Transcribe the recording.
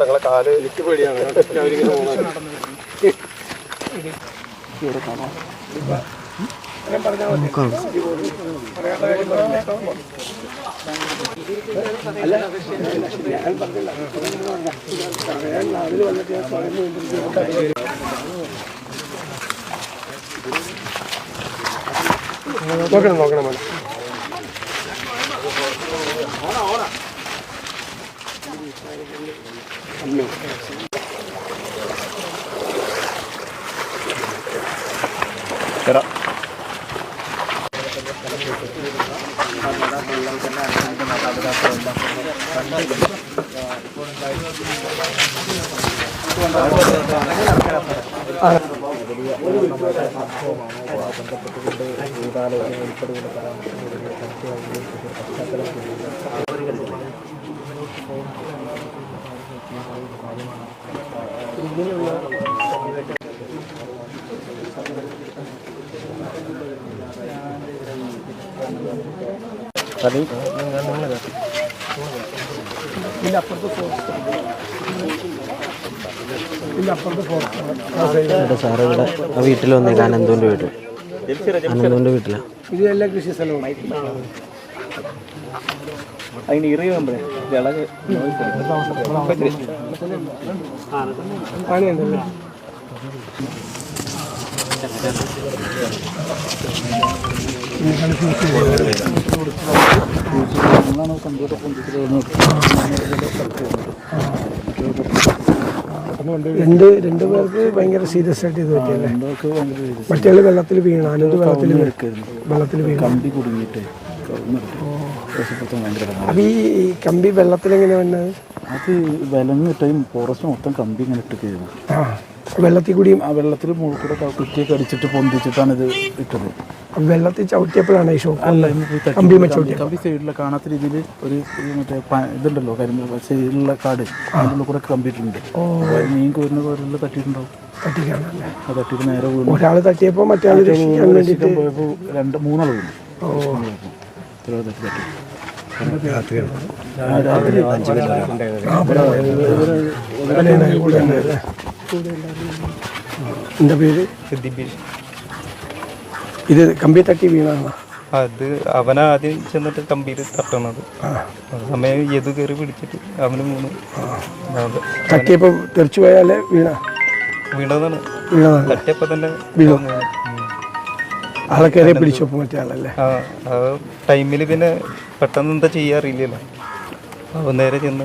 ഞങ്ങളെ കാല് എനിക്ക് പേടിയാണ്. നോക്കണം മോനെ. സാറ് ഇവിടെ വീട്ടിൽ വന്നേക്ക് അനന്തുവിൻ്റെ വീട്ടിൽ. അനന്തുവിൻ്റെ വീട്ടിലാണ്. ഇതെല്ലാം കൃഷി സ്ഥലമാണ്. അതിന് ഇറിയുമ്പോഴേ വിളക് പണിയുണ്ടല്ലേ. രണ്ടു പേർക്ക് ഭയങ്കര സീരിയസ് ആയിട്ട് ഇത് പറ്റിയല്ലേ. മറ്റേ വെള്ളത്തിൽ വീണ അനന്ത് വെള്ളത്തിൽ വീണ കമ്പി കുടുങ്ങിയിട്ട്. അപ്പൊ ഈ കമ്പി വെള്ളത്തിലെങ്ങനെ വന്നത്? അത് വിലങ്ങിട്ടും ഫോറസ്റ്റ് മൊത്തം കമ്പി ഇങ്ങനെ ഇട്ടിരിക്കുന്നു. വെള്ളത്തിൽ കൂടിയും ആ വെള്ളത്തിൽ മുകളിൽ കൂടെ കുറ്റിയൊക്കെ അടിച്ചിട്ട് പൊന്തിച്ചിട്ടാണ് ഇത് ഇട്ടത്. വെള്ളത്തിൽ ചവിട്ടിയപ്പോഴാണ് ഈ ഷോക്ക്. അല്ല, കമ്പി സൈഡിൽ കാണാത്ത രീതിയിൽ ഒരു മറ്റേ ഇതുണ്ടല്ലോ കരിമ്പ് സൈഡിലുള്ള കാട്, അതിനുള്ള കൂടെ കമ്പിയിട്ടുണ്ട്. മീൻ കോരുന്ന പോലുള്ള തട്ടിയിട്ടുണ്ടാവും. തട്ടിക്കാണല്ലേ. ആ തട്ടിയിട്ട് നേരെ വീണു. ഒരാൾ തട്ടിയപ്പോൾ മറ്റേ പോയപ്പോൾ മൂന്നാൾ വീണു. എന്താ പേര്? ഇത് കമ്പി തട്ടി വീണാണ്. അത് അവനാദ്യം ചെന്നിട്ട് കമ്പിയിൽ തട്ടണത്. സമയം എതു കയറി പിടിച്ചിട്ട് അവന് മൂന്ന് തട്ടിയപ്പോ തെറിച്ചു പോയാലേ വീണതാണ്. തട്ടിയപ്പോ തന്നെ വീണു. ആളെ കയറി പിടിച്ചപ്പോ മറ്റേ ആളല്ലേ. ആ ടൈമിൽ പിന്നെ പെട്ടെന്ന് എന്താ ചെയ്യാറില്ലല്ലോ. അവൻ നേരെ ചെന്ന്